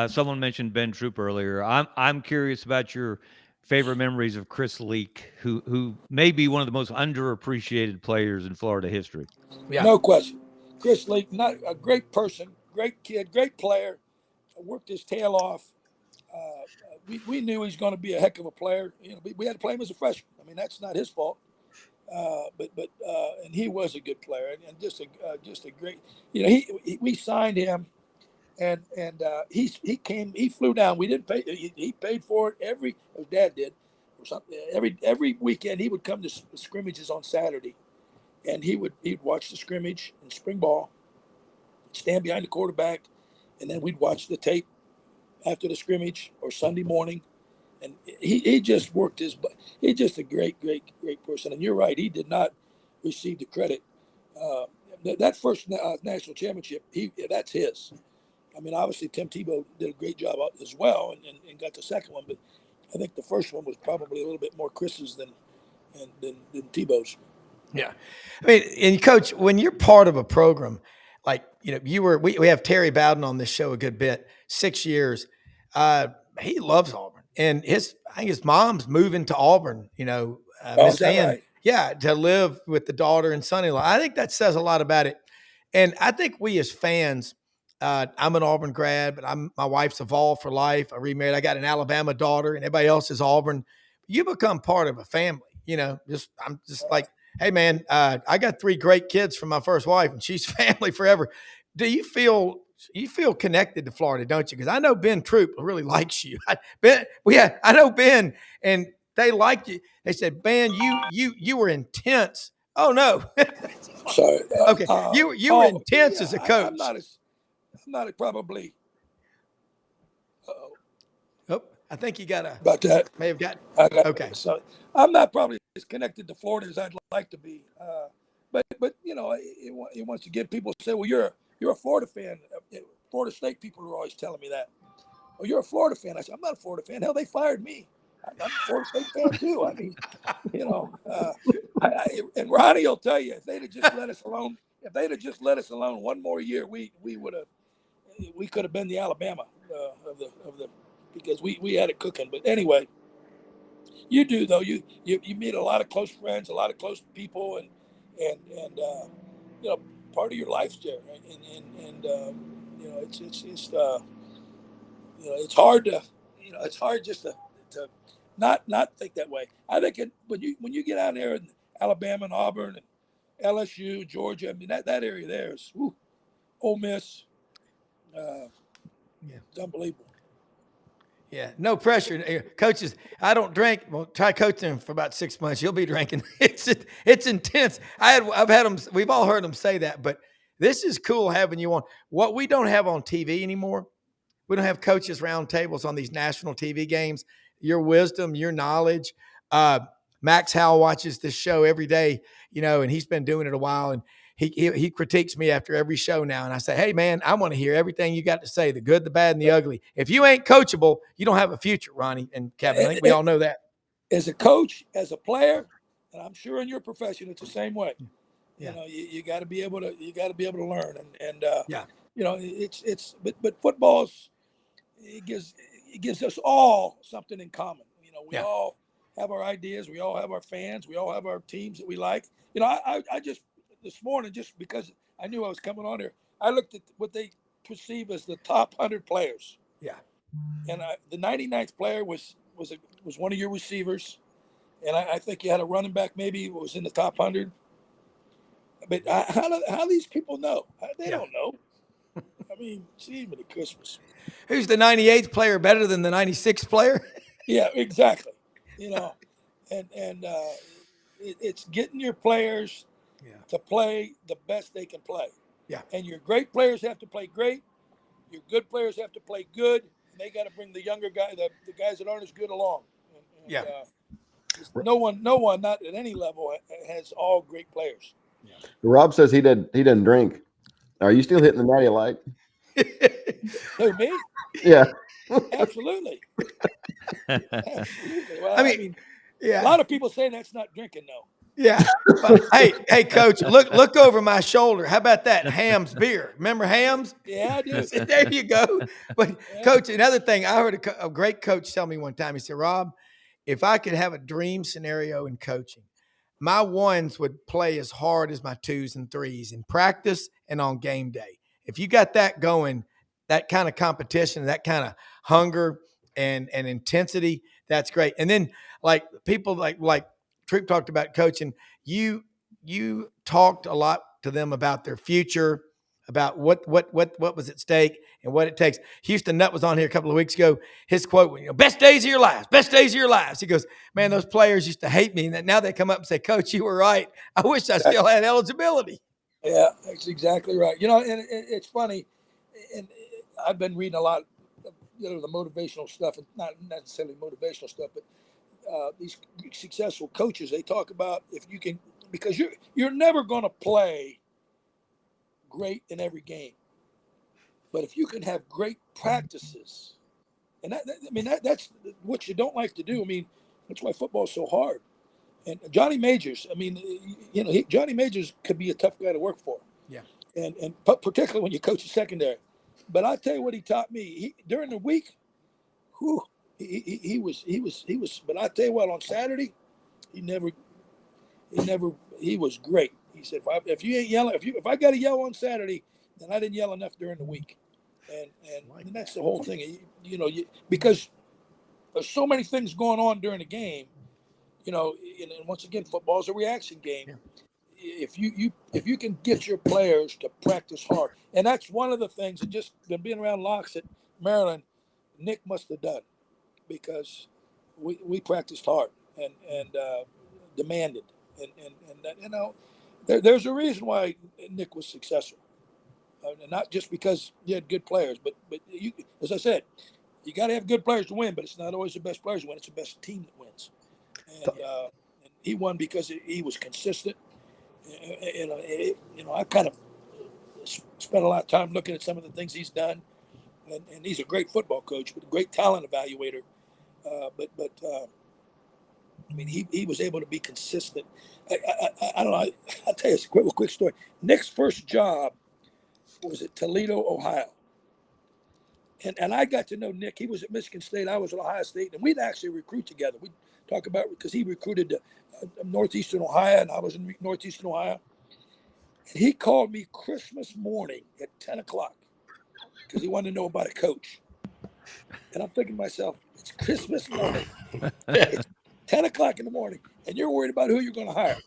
Someone mentioned Ben Troop earlier. I'm curious about your favorite memories of Chris Leak, who may be one of the most underappreciated players in Florida history. Yeah. No question. Chris Leak, not a great person, great kid, great player, worked his tail off. We knew he's going to be a heck of a player. You know, we had to play him as a freshman. I mean, that's not his fault. But and he was a good player and just a great. You know, we signed him, and he flew down. We didn't pay. He paid for it his dad did, or something. Every weekend he would come to scrimmages on Saturday, and he'd watch the scrimmage in spring ball, stand behind the quarterback, and then we'd watch the tape after the scrimmage or Sunday morning. And he just worked his butt. He's just a great person. And you're right, he did not receive the credit. That first national championship, that's his. I mean, obviously Tim Tebow did a great job as well and got the second one, but I think the first one was probably a little bit more Chris's than Tebow's. Yeah. I mean, and Coach, when you're part of a program, like, you know, we have Terry Bowden on this show a good bit, 6 years. He loves Auburn. And I think his mom's moving to Auburn, you know, Is that right? Yeah, to live with the daughter and son-in-law. I think that says a lot about it. And I think we as fans, I'm an Auburn grad, but my wife's a Vol for life. I remarried. I got an Alabama daughter, and everybody else is Auburn. You become part of a family, you know. I'm just like, hey man, I got 3 great kids from my first wife, and she's family forever. Do you feel connected to Florida, don't you? Because I know Ben Troop really likes you. I know Ben, and they liked you. They said, Ben, you were intense. Oh no, sorry. Okay, you were intense as a coach. I'm not probably. Oh, I think you got about that. May have got. Okay. So I'm not probably as connected to Florida as I'd like to be. But you know, he wants to get people to say, well, you're a Florida fan. Florida State people are always telling me that. Oh, you're a Florida fan. I said, I'm not a Florida fan. Hell, they fired me. I'm a Florida State fan too. I mean, you know, and Ronnie will tell you, if they'd have just let us alone, one more year, we could have been the Alabama of the because we had it cooking. But anyway, you do though. You meet a lot of close friends, a lot of close people, and you know, part of your life's there, and you know, it's you know, it's hard just to not think that way. I think when you get out there in Alabama and Auburn and LSU, Georgia, I mean that area there is Ole Miss, it's unbelievable. Yeah, no pressure. Coaches, I don't drink. Well, try coaching him for about 6 months. You'll be drinking. It's intense. I've had them. We've all heard them say that, but this is cool having you on. What we don't have on TV anymore, we don't have coaches round tables on these national TV games. Your wisdom, your knowledge. Max Howell watches this show every day, you know, and he's been doing it a while, and he critiques me after every show now. And I say, hey, man, I want to hear everything you got to say, the good, the bad, and the ugly. If you ain't coachable, you don't have a future, Ronnie and Kevin. I think we all know that. As a coach, as a player, and I'm sure in your profession, it's the same way. Yeah. You know, you got to be able to learn. And yeah, you know, but football's, it gives us all something in common. You know, we all have our ideas. We all have our fans. We all have our teams that we like. You know, I just, this morning, just because I knew I was coming on here, I looked at what they perceive as the top 100 players. Yeah. And the 99th player was one of your receivers. And I think you had a running back, maybe was in the top 100. But how these people know? They don't know. I mean, gee, many Christmas. Who's the 98th player better than the 96th player? Yeah, exactly. You know, and it's getting your players to play the best they can play. Yeah. And your great players have to play great. Your good players have to play good. And they got to bring the younger guy, the guys that aren't as good along. And, no one, not at any level, has all great players. Yeah. Rob says he doesn't drink. Are you still hitting the Natty Light? Who, me? Yeah. Absolutely. Absolutely. Well, Yeah. A lot of people say that's not drinking, though. Yeah. But, hey, Coach, look over my shoulder. How about that Ham's beer? Remember Ham's? Yeah, I do. There you go. But Yeah. Coach, another thing, I heard a great coach tell me one time. He said, Rob, if I could have a dream scenario in coaching, my ones would play as hard as my twos and threes in practice and on game day. If you got that going, that kind of competition, that kind of hunger and intensity, that's great. And then like people like Troop talked about coaching, you talked a lot to them about their future, about what was at stake and what it takes. Houston Nutt was on here a couple of weeks ago. His quote, best days of your lives, best days of your lives. He goes, man, those players used to hate me. And now they come up and say, Coach, you were right. I wish I still had eligibility. Yeah, that's exactly right. And it's funny, and I've been reading a lot of, the motivational stuff, and not necessarily motivational stuff, but these successful coaches, they talk about if you can, because you're never going to play great in every game, but if you can have great practices, and that's what you don't like to do. I mean, that's why football is so hard. And Johnny Majors, Johnny Majors could be a tough guy to work for. Yeah. And particularly when you coach a secondary. But I'll tell you what he taught me. During the week, he was. But I tell you what, on Saturday, he was great. He said, if you ain't yelling, if I got to yell on Saturday, then I didn't yell enough during the week. And that's the whole thing. Because there's so many things going on during the game. And once again, football is a reaction game. Yeah. If you can get your players to practice hard, and that's one of the things that just being around locks at Maryland, Nick must have done, because we practiced hard and demanded, and there's a reason why Nick was successful, not just because you had good players, but you, as I said, you got to have good players to win, but it's not always the best players who win; it's the best team that wins. And he won because he was consistent. I kind of spent a lot of time looking at some of the things he's done, and he's a great football coach, but a great talent evaluator. He was able to be consistent. I don't know. I'll tell you a quick story. Nick's first job was at Toledo, Ohio. And I got to know Nick. He was at Michigan State. I was at Ohio State, and we'd actually recruit together. We'd talk about, because he recruited Northeastern Ohio, and I was in Northeastern Ohio. And he called me Christmas morning at 10 o'clock because he wanted to know about a coach. And I'm thinking to myself, it's Christmas morning. It's 10 o'clock in the morning, and you're worried about who you're going to hire.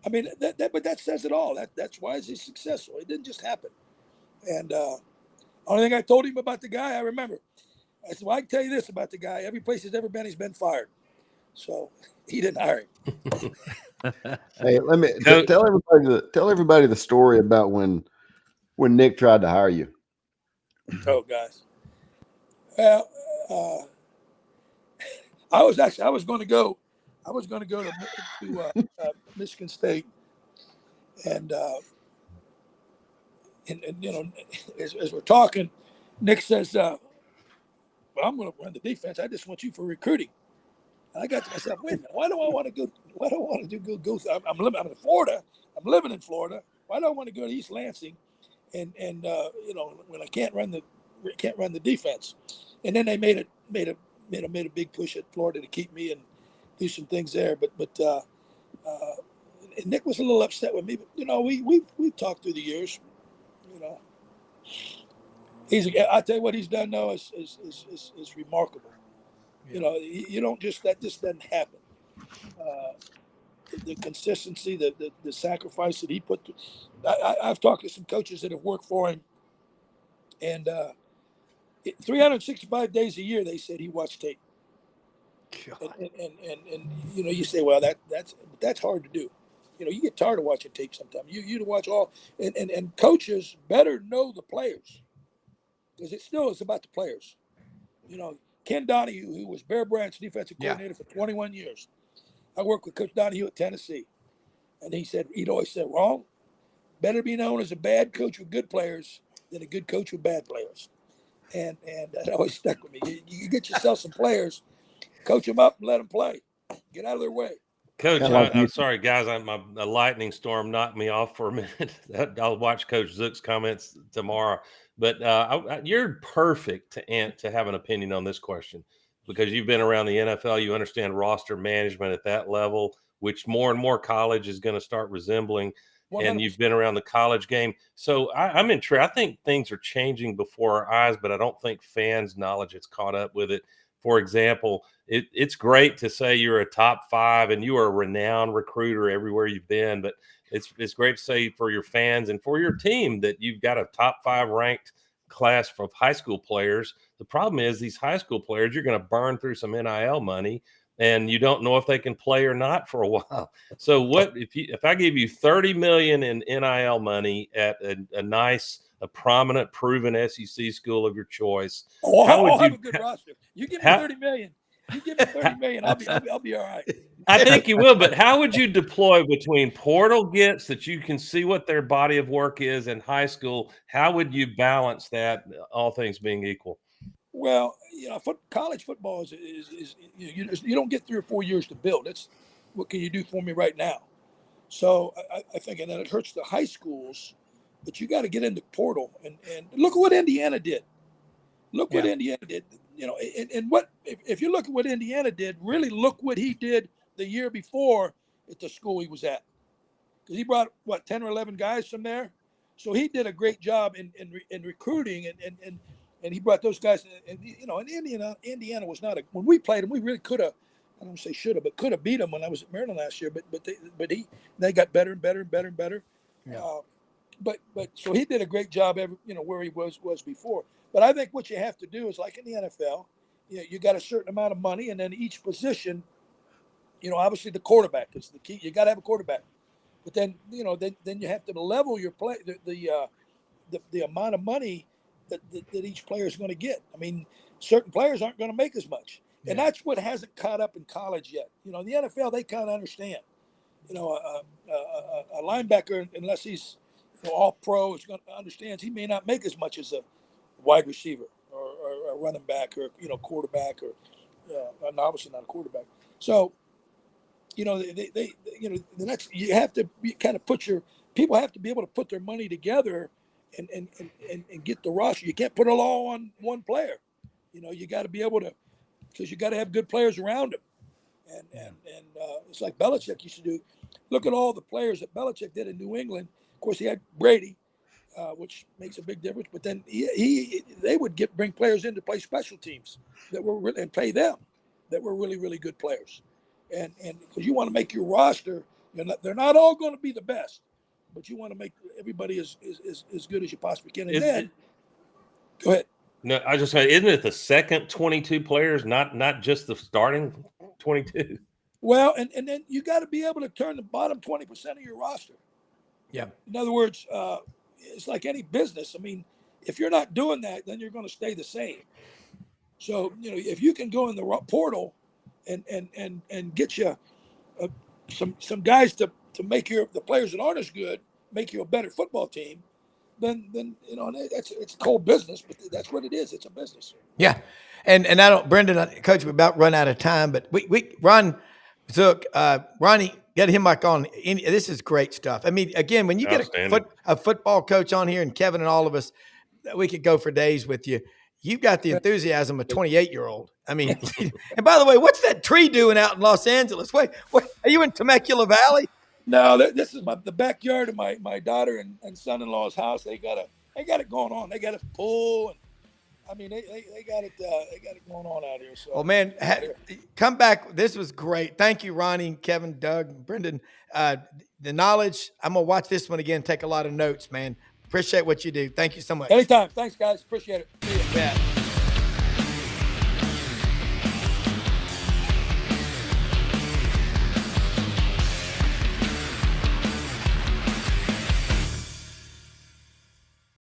I mean, but that says it all. That's why he's successful. It didn't just happen. And only thing I told him about the guy, I remember. I said, well, I can tell you this about the guy. Every place he's ever been, he's been fired. So he didn't hire him. Hey, let me tell everybody the story about when Nick tried to hire you. Oh, guys. Well, I was going to go to Michigan State, and as we're talking, Nick says, "Well, I'm going to run the defense. I just want you for recruiting." And I got to myself, wait a minute, why do I want to go? Why do I want to go? I'm in Florida. I'm living in Florida. Why do I want to go to East Lansing, and when I can't run the defense? And then they made a big push at Florida to keep me and do some things there. But and Nick was a little upset with me. But we talked through the years. I tell you what he's done now is remarkable. Yeah. You don't that just doesn't happen. The consistency, the sacrifice that he put. I've talked to some coaches that have worked for him, and 365 days a year, they said he watched tape. And you say, well, that's hard to do. You get tired of watching tape sometimes. You watch all, and coaches better know the players, because it still is about the players. Ken Donahue, who was Bear Bryant's defensive coordinator for 21 years. I worked with Coach Donahue at Tennessee. And he'd always said, Ron, better be known as a bad coach with good players than a good coach with bad players. And that always stuck with me. You get yourself some players, coach them up and let them play. Get out of their way. Coach, Like I'm sorry, guys. A lightning storm knocked me off for a minute. I'll watch Coach Zook's comments tomorrow. But you're perfect to have an opinion on this question because you've been around the NFL. You understand roster management at that level, which more and more college is going to start resembling. 100%. And you've been around the college game. So I'm intrigued. I think things are changing before our eyes, but I don't think fans' knowledge has caught up with it. For example, it's great to say you're a top 5 and you are a renowned recruiter everywhere you've been, but it's great to say for your fans and for your team that you've got a top 5 ranked class of high school players. The problem is these high school players, you're going to burn through some NIL money and you don't know if they can play or not for a while. So what if I give you $30 million in NIL money at a prominent, proven SEC school of your choice? I'll have a good roster. You give me $30 million. You give me $30 million. I'll be all right. I think you will, but how would you deploy between portal gets that you can see what their body of work is in high school? How would you balance that, all things being equal? Well, college football is you don't get 3 or 4 years to build. It's what can you do for me right now? So I think, and then it hurts the high schools, but you got to get in the portal and look at what Indiana did. Look what Indiana did. And what if you look at what Indiana did, really look what he did the year before at the school he was at, because he brought 10 or 11 guys from there. So he did a great job in recruiting and he brought those guys. And Indiana was not when we played him, we really could have. I don't say should have, but could have beat them when I was at Maryland last year. But they got better and better and better and better. Yeah. But so he did a great job where he was before. But I think what you have to do is like in the NFL, you got a certain amount of money, and then each position, obviously the quarterback is the key. You got to have a quarterback. But then then you have to level your play the amount of money that each player is going to get. I mean, certain players aren't going to make as much. Yeah. And that's what hasn't caught up in college yet. In the NFL, they kind of understand. A linebacker, unless he's all pro, understands he may not make as much as a wide receiver or a running back or quarterback or obviously not a quarterback. So the next you have to kind of people have to be able to put their money together and get the roster. You can't put it all on one player. You got to be able to, because you got to have good players around him. And it's like Belichick used to do. Look at all the players that Belichick did in New England. Of course, he had Brady, which makes a big difference. But then they would bring players in to play special teams and pay them that were really, really good players. And because you want to make your roster, they're not all going to be the best, but you want to make everybody as good as you possibly can. And go ahead. No, I just say, isn't it the second 22 players, not just the starting 22? Well, and then you got to be able to turn the bottom 20% of your roster. Yeah. In other words, it's like any business. I mean, if you're not doing that, then you're going to stay the same. So, if you can go in the portal and get you some guys to make the players that aren't as good, make you a better football team, then it's cold business, but that's what it is. It's a business. Yeah. And I don't, Brendan, Coach, we're about run out of time, but we Ron Zook, Ronnie, get him back on. This is great stuff. I mean, again, when you get a football coach on here, and Kevin and all of us, we could go for days with you. You've got the enthusiasm of a 28-year-old. I mean, and by the way, what's that tree doing out in Los Angeles? Wait, are you in Temecula Valley? No, this is the backyard of my daughter and son-in-law's house. They got it going on. They got a pool, and I mean they got it going on out here. So, well, man, come back. This was great. Thank you, Ronnie, Kevin, Doug, Brendan. The knowledge. I'm gonna watch this one again. Take a lot of notes, man. Appreciate what you do. Thank you so much. Anytime. Thanks, guys. Appreciate it. Yeah.